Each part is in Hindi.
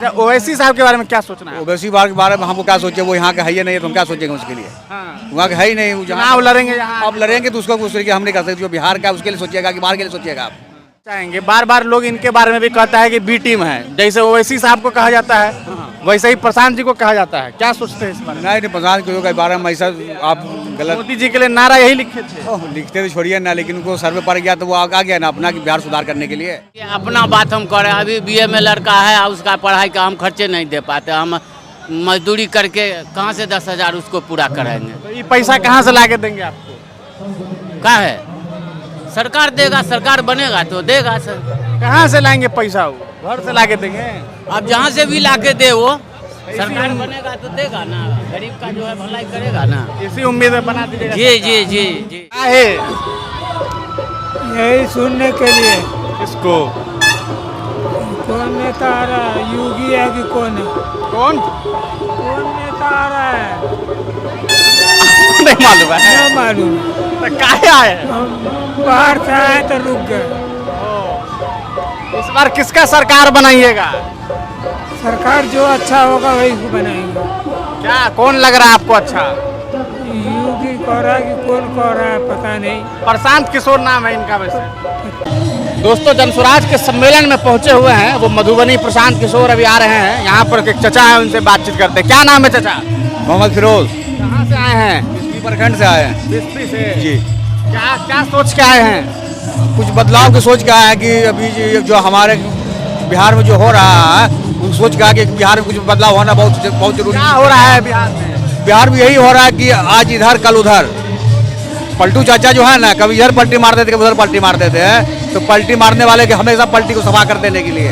ओवैसी साहब के बारे में क्या सोचना है? ओवैसी के बारे में हमको क्या सोचे, वो यहाँ का है ही नहीं है तो हम क्या सोचेंगे उसके लिए। हाँ। वहाँ का है ही नहीं, वो चुनाव लड़ेंगे यहाँ, अब लड़ेंगे तो उसको उस तरीके हम नहीं कर सकते। जो बिहार का उसके लिए सोचिएगा कि बाहर के लिए सोचिएगा आप। चाहेंगे बार बार लोग इनके बारे में भी कहता है कि बी टीम है, जैसे ओवैसी साहब को कहा जाता है वैसे ही प्रशांत जी को कहा जाता है। क्या सोचते हैं इस बारे में? नहीं प्रधान के बारे में ऐसा आप गलत मोदी जी के लिए नारा यही लिखे थे। लिखते तो छोड़िए ना, लेकिन उनको सर्वे पड़ गया तो वो आ गया ना अपना कि बिहार सुधार करने के लिए। ये अपना बात हम करें, अभी बीए में लड़का है उसका पढ़ाई का हम खर्चे नहीं दे पाते, हम मजदूरी करके कहाँ से 10,000 उसको पूरा कराएंगे। तो ये पैसा कहाँ से लाके देंगे आपको? क्या है, सरकार देगा, सरकार बनेगा तो देगा सर। कहाँ से लाएंगे पैसा? वो घर से लाके देंगे? अब जहाँ से भी लाके दे वो सरकार बनेगा तो देगा ना, गरीब का जो है भलाई करेगा ना। इसी उम्मीद में बना दीजिएगा। जी जी जी जी। क्या है यही सुनने के लिए। इसको कौन नेता आ रहा है, योगी है कि कौन है? कौन नेता आ रहा है नहीं मालूम है? नहीं मालूम। तो काहे आए? हम बाहर से आए तो रुक गए। इस बार किसका सरकार बनाइएगा? सरकार जो अच्छा होगा वही को बनाएंगे। क्या कौन लग रहा है आपको अच्छा? योगी कह रहा है कि कौन कह रहा है पता नहीं। प्रशांत किशोर नाम है इनका वैसे। दोस्तों जनसुराज के सम्मेलन में पहुंचे हुए हैं वो मधुबनी प्रशांत किशोर अभी आ रहे हैं। यहाँ पर एक चचा है, उनसे बातचीत करते हैं। क्या नाम है चचा? मोहम्मद फिरोज। कहाँ से आए हैं? बिस्फी प्रखंड से आए हैं। बिस्फी से जी। क्या क्या सोच के आए हैं? कुछ बदलाव की सोच क्या है कि अभी जो हमारे बिहार में जो हो रहा है उस सोच का कि बिहार में कुछ बदलाव होना बहुत बहुत जरूरी क्या हो रहा है बिहार में? बिहार में यही हो रहा है कि आज इधर कल उधर। पलटू चाचा जो है ना, कभी इधर पलटी मार देते कभी उधर पलटी मार देते हैं, तो पलटी मारने वाले के हमेशा पलटी को सफा कर देने के लिए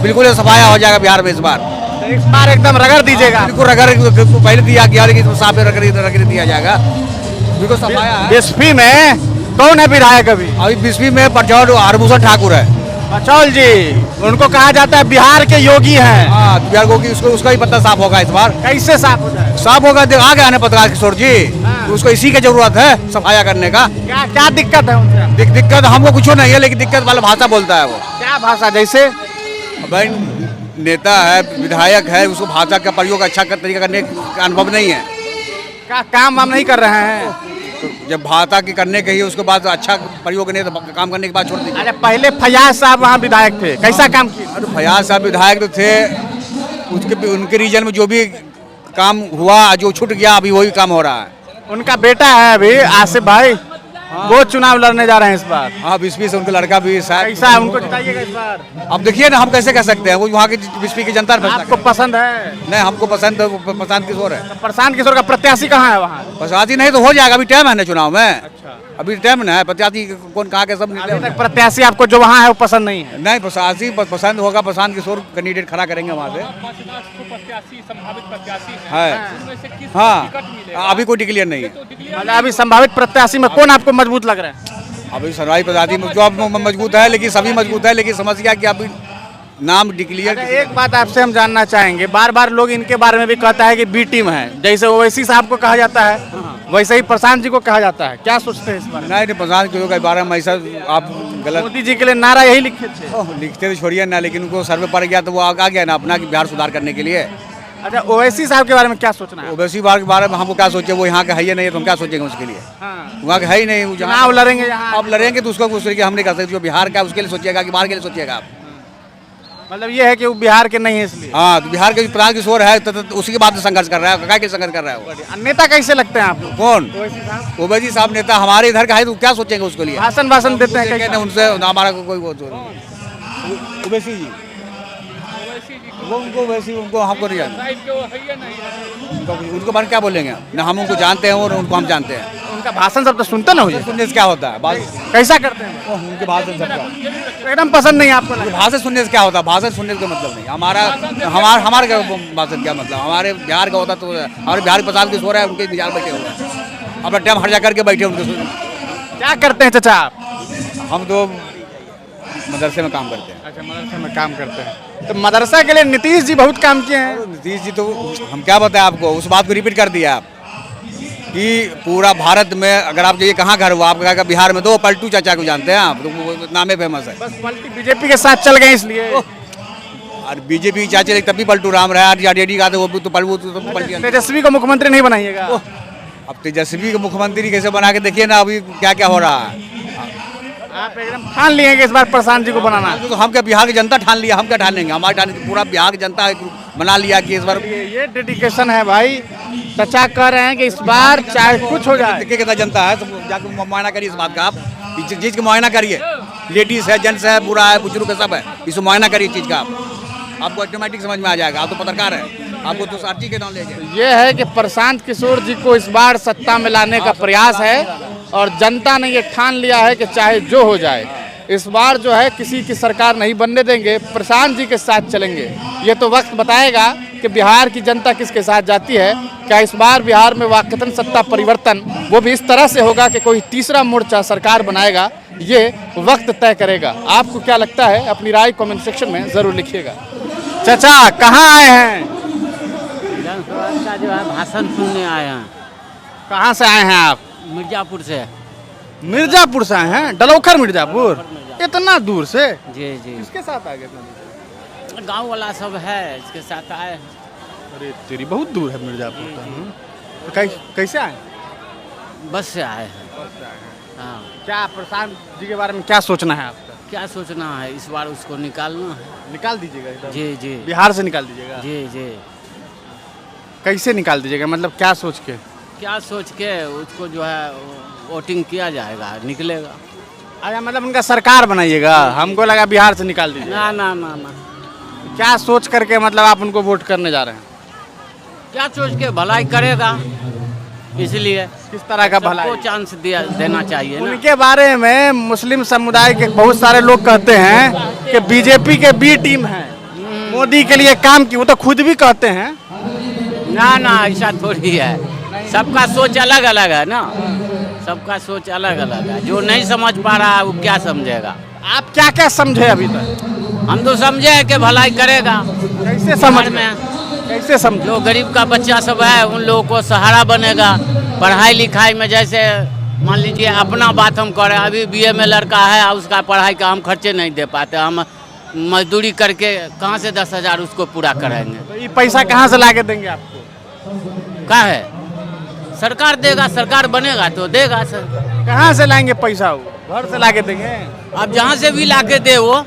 बिल्कुल ये सफाया हो जाएगा बिहार में इस बार। तो इस बार एकदम रगड़ दीजिएगा? बिल्कुल रगड़ पहले दिया गया लेकिन साफ रगड़ दिया जाएगा, बिल्कुल सफाया है। बिस्फी में कौन है विधायक अभी? अभी बिस्फी में परचौल हरभूषण ठाकुर है। परचौल जी, उनको कहा जाता है बिहार के योगी हैं। हाँ, बिहार को उसका ही पत्ता साफ होगा इस बार। कैसे साफ हो जाए? साफ होगा, आ गया ना पत्रकार किशोर जी। हाँ। उसको इसी की जरूरत है सफाया करने का। क्या क्या दिक्कत है उनसे? दिक्कत हमको कुछ नहीं है, लेकिन दिक्कत वाला भाषा बोलता है वो। क्या भाषा? जैसे भाई नेता है, विधायक है, उसको भाषा का प्रयोग अच्छा तरीका करने का अनुभव नहीं है। क्या काम वाम नहीं कर रहे हैं? तो जब भाषा की करने के ही उसके बाद अच्छा प्रयोग नहीं तो काम करने के बाद छोड़ दीजिए। अरे पहले फयाज साहब वहाँ विधायक थे, कैसा काम किए? अरे फयाज साहब विधायक तो थे, उनके रीजन में जो भी काम हुआ जो छूट गया अभी वही काम हो रहा है। उनका बेटा है अभी आसिफ भाई, वो चुनाव लड़ने जा रहे हैं इस बार। हाँ, बिस्फी से उनका लड़का भी शायद। कैसा है, उनको जिताइएगा इस बार? अब देखिए ना हम कैसे कह सकते हैं, वो वहाँ की बिस्फी की जनता आपको पसंद है? नहीं, हमको पसंद प्रशांत किशोर है। तो प्रशांत किशोर का प्रत्याशी कहाँ है वहाँ? प्रत्याशी नहीं तो हो जाएगा, अभी टाइम है ना चुनाव में। अच्छा, अभी टाइम ना है, प्रत्याशी कौन कहाँ के सब अभी तक प्रत्याशी आपको जो वहाँ है वो पसंद नहीं है? नहीं, प्रत्याशी पसंद होगा, प्रशांत किशोर कैंडिडेट खड़ा करेंगे वहाँ से। है हाँ, अभी कोई डिक्लेयर नहीं है। मतलब अभी संभावित प्रत्याशी में कौन आपको मजबूत लग रहा है? अभी सरकारी प्रत्याशी में जो मजबूत है, लेकिन सभी मजबूत है, लेकिन समस्या कि अभी नाम डिक्लेयर। अच्छा, एक बात आपसे हम जानना चाहेंगे, बार बार लोग इनके बारे में भी कहता है कि बी टीम है, जैसे ओवैसी साहब को कहा जाता है वैसे ही प्रशांत जी को कहा जाता है। क्या सोचते हैं इस बारे में? नहीं प्रशांत के बारे में ऐसा आप गलत मोदी जी के लिए नारा यही लिखे थे। लिखते तो छोड़िए ना, लेकिन उनको सर्वे पड़ गया तो वो आ गया ना अपना कि बिहार सुधार करने के लिए। अच्छा, ओवैसी साहब के बारे में क्या सोचना है? ओवैसी के बारे में हमको क्या सोचे, वो यहाँ का है ही नहीं है तो हम क्या सोचेंगे उसके लिए। हाँ। वहाँ का है ही नहीं, चुनाव लड़ेंगे यहाँ, अब लड़ेंगे तो उसको उस तरीके हम नहीं कर सकते। जो बिहार का उसके लिए सोचिएगा कि बाहर के लिए सोचिएगा आप। मतलब ये है कि वो बिहार के नहीं है इसलिए। हाँ, तो बिहार के प्रधान किशोर है तो उसी के बाद संघर्ष कर रहा है, क्या संघर्ष कर रहा है वो। नेता कैसे लगते हैं आपको? कौन? ओवैसी साहब ओवैसी साहब नेता हमारे इधर का है तो क्या सोचेंगे उसके लिए। भाषण देते हैं कैसे? उनसे हमारा कोई ओवैसी जी, वो उनको हमको नहीं जानते, उनको बारे में क्या बोलेंगे ना, हम उनको जानते हैं और उनको हम जानते हैं। उनका भाषण सब तो सुनते ना हो जाए। सुनने से क्या होता है, कैसा करते हैं? उनके भाषण सबका तो एकदम पसंद नहीं आपको लगा? भाषण सुनने से क्या होता है, भाषण सुनने का मतलब नहीं। हमारे भाषण क्या मतलब, हमारे बिहार का होता तो हमारे बिहार के प्रशांत किशोर है, उनके बिहार बैठे हुए हैं, अपना टाइम हर जा करके बैठे उनके। क्या करते हैं चाचा आप? हम तो मदरसे में काम करते हैं। अच्छा, मदरसे में काम करते हैं। तो मदरसा के लिए नीतीश जी बहुत काम किए हैं। नीतीश जी तो हम क्या बताएं आपको, उस बात को रिपीट कर दिया आप कि पूरा भारत में अगर आप जाइए कहाँ घर हुआ, आप कहा बिहार में तो पलटू चाचा को जानते हैं आप, तो वो नामे फेमस है। बस पलटी बीजेपी के साथ चल गए इसलिए। और बीजेपी चाहे चले तब भी पलटू राम रहा, आरजेडी का तो वो तो पलटी। तेजस्वी को मुख्यमंत्री नहीं बनाइएगा? अब तेजस्वी को मुख्यमंत्री कैसे बना के देखिए ना अभी क्या क्या हो रहा है। आप एकदम ठान लिए कि इस बार प्रशांत जी को बनाना? तो हम क्या बिहार की जनता ठान लिया, हम क्या ठान लेंगे? हमारे ठान पूरा बिहार की जनता बना लिया कि इस बार। ये डेडिकेशन है भाई। चाचा कह रहे हैं कि इस बार चाहे कुछ हो जाए। देखिए कितना जनता है, सब जाकर मुआयना करिए इस बात का। आप इस चीज़ का मुआयना करिए, लेडीज है, जेंट्स है, बूढ़ा है, बुजुर्ग है, सब है, इसको मुआयना करिए चीज़ का। आपको ऑटोमेटिक समझ में आ जाएगा। आप तो पत्रकार हैं, आपको तो सारी चीज़ के नॉलेज है। ये है कि प्रशांत किशोर जी को इस बार सत्ता में लाने का प्रयास है और जनता ने ये ठान लिया है कि चाहे जो हो जाए इस बार जो है किसी की सरकार नहीं बनने देंगे, प्रशांत जी के साथ चलेंगे। ये तो वक्त बताएगा कि बिहार की जनता किसके साथ जाती है। क्या इस बार बिहार में वाकई सत्ता परिवर्तन वो भी इस तरह से होगा कि कोई तीसरा मोर्चा सरकार बनाएगा, ये वक्त तय करेगा। आपको क्या लगता है अपनी राय कमेंट सेक्शन में ज़रूर लिखिएगा। चाचा कहाँ आए हैं? जनसभा का जो है भाषण सुनने आए हैं। कहाँ से आए हैं आप? मिर्जापुर से। मिर्जापुर से आए हैं? डलौखर मिर्जापुर, इतना दूर से? जी जी। किसके साथ आ गए? गांव वाला सब है, इसके साथ आए हैं। अरे तेरी बहुत दूर है मिर्जापुर। तो कैसे आए? बस से आए हैं। हाँ। क्या प्रशांत जी के बारे में क्या सोचना है आपका? क्या सोचना है, इस बार उसको निकालना है। निकाल दीजिएगा एकदम? जी जी। बिहार से निकाल दीजिएगा? जी जी। कैसे निकाल दीजिएगा, मतलब क्या सोच के? क्या सोच के उसको जो है वोटिंग किया जाएगा, निकलेगा। अच्छा, मतलब उनका सरकार बनाइएगा? हमको लगा बिहार से निकाल दीजिएगा। ना ना ना ना। क्या सोच करके मतलब आप उनको वोट करने जा रहे हैं? क्या सोच के भलाई करेगा, इसलिए किस तरह का भलाई? सबको चांस देना चाहिए ना। उनके बारे में मुस्लिम समुदाय के बहुत सारे लोग कहते हैं कि बीजेपी के बी टीम है, मोदी के लिए काम की। वो तो खुद भी कहते हैं। ना ना, ऐसा थोड़ी है। सबका सोच अलग अलग है ना, सबका सोच अलग अलग है। जो नहीं समझ पा रहा है वो क्या समझेगा। आप क्या क्या समझे अभी तक? हम तो समझे हैं कि भलाई करेगा। कैसे समझ में? कैसे समझे? जो गरीब का बच्चा सब है उन लोगों को सहारा बनेगा। पढ़ाई लिखाई में जैसे मान लीजिए अपना बात हम करें, अभी बीए में लड़का है, उसका पढ़ाई का हम खर्चे नहीं दे पाते। हम मजदूरी करके कहाँ से 10,000 उसको पूरा कराएंगे? तो ये पैसा कहाँ से ला के देंगे आपको? क्या है, सरकार देगा, सरकार बनेगा तो देगा सर। कहाँ से लाएंगे पैसा? वो घर से ला के देंगे? अब जहाँ से भी ला के दे वो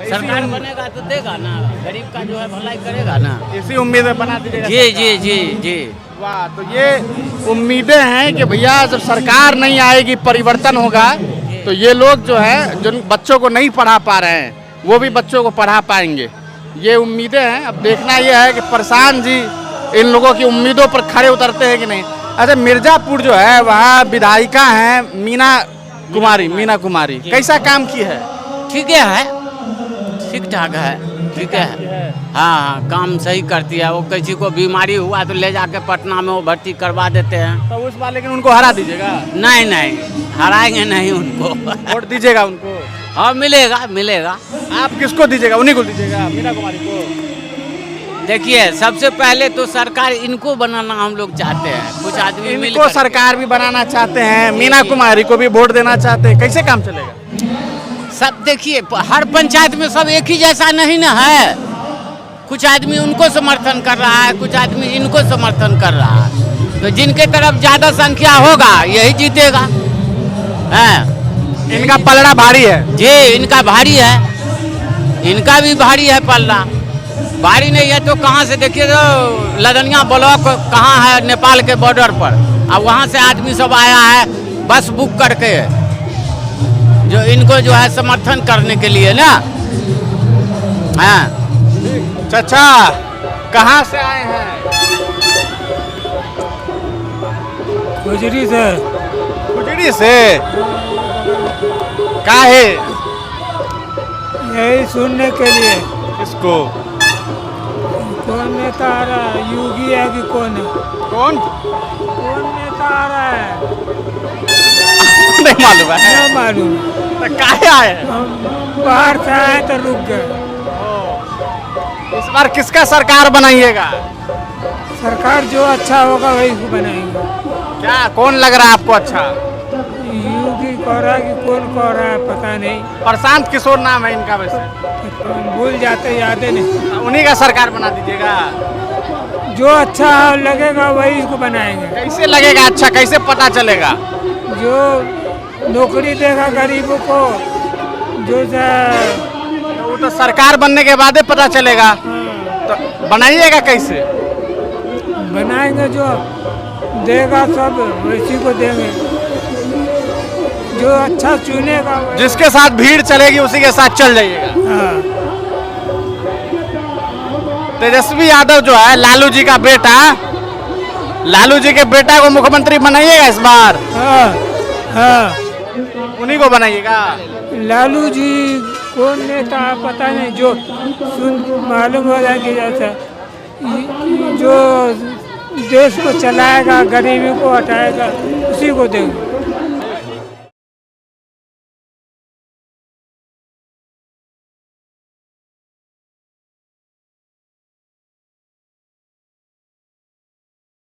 सरकार बनेगा तो देगा ना, गरीब का जो है भलाई करेगा ना। इसी उम्मीद में बना दीजिएगा? जी जी जी जी। वाह, तो ये उम्मीदें हैं कि भैया जब सरकार नहीं आएगी परिवर्तन होगा तो ये लोग जो है जिन बच्चों को नहीं पढ़ा पा रहे हैं वो भी बच्चों को पढ़ा पाएंगे। ये उम्मीदें हैं। अब देखना ये है कि प्रशांत जी इन लोगों की उम्मीदों पर खड़े उतरते हैं कि नहीं। अच्छा, मिर्जापुर जो है वहाँ विधायिका हैं मीना कुमारी, कैसा काम की है? ठीक है, ठीक ठाक है, ठीक है। हाँ हाँ, काम सही करती है। वो किसी को बीमारी हुआ तो ले जाके पटना में वो भर्ती करवा देते हैं। तो उस बार लेकिन उनको हरा दीजिएगा? नहीं नहीं, हराएंगे नहीं उनको। वोट दीजिएगा उनको? हाँ, मिलेगा मिलेगा। आप किसको दीजिएगा? उन्हीं को दीजिएगा, मीना कुमारी को? देखिए, सबसे पहले तो सरकार इनको बनाना हम लोग चाहते हैं। कुछ आदमी इनको सरकार भी बनाना चाहते हैं, मीना कुमारी को भी वोट देना चाहते हैं। कैसे काम चलेगा? सब देखिए, हर पंचायत में सब एक ही जैसा नहीं ना है। कुछ आदमी उनको समर्थन कर रहा है, कुछ आदमी इनको समर्थन कर रहा है। तो जिनके तरफ ज़्यादा संख्या होगा यही जीतेगा। इनका पलड़ा भारी है? जी, इनका भारी है, इनका भी भारी है पलड़ा। भारी नहीं है तो कहाँ से? देखिए तो लदनिया ब्लॉक कहाँ है, नेपाल के बॉर्डर पर। अब वहाँ से आदमी सब आया है बस बुक करके, जो इनको जो है समर्थन करने के लिए ना। हाँ चाचा कहाँ से आए हैं? गुजरी से। गुजरी से? काहे? यही सुनने के लिए। किसको? कौन नेता आ रहा है, योगी है कि कौन है? कौन नेता आ रहा है? नहीं मालूम है? नहीं मालूम। तो काहे आए? हम बाहर से आए तो रुक गए। इस बार किसका सरकार बनाइएगा? सरकार जो अच्छा होगा वही को बनाएंगे। क्या कौन लग रहा है आपको अच्छा? योगी को कह रहा है कि कौन कह रहा है पता नहीं, प्रशांत किशोर नाम है इनका वैसे, भूल जाते, याद नहीं। उन्हीं का सरकार बना दीजिएगा। जो अच्छा लगेगा वही इसको बनाएंगे। कैसे लगेगा अच्छा, कैसे पता चलेगा? जो नौकरी देगा गरीबों को, जो वो तो सरकार बनने के बाद ही पता चलेगा। तो बनाइएगा कैसे? बनाएंगे, जो देगा सब वैसी को देंगे, जो अच्छा चुनेगा जिसके साथ भीड़ चलेगी उसी के साथ चल जाइएगा। हाँ। तेजस्वी यादव जो है लालू जी का बेटा, लालू जी के बेटा को मुख्यमंत्री बनाइएगा इस बार। हाँ। हाँ। उन्हीं को बनाइएगा। लालू जी कौन नेता है पता नहीं, जो सुन मालूम हो जाए कि जैसा जो देश को चलाएगा, गरीबी को हटाएगा, उसी को देंगे।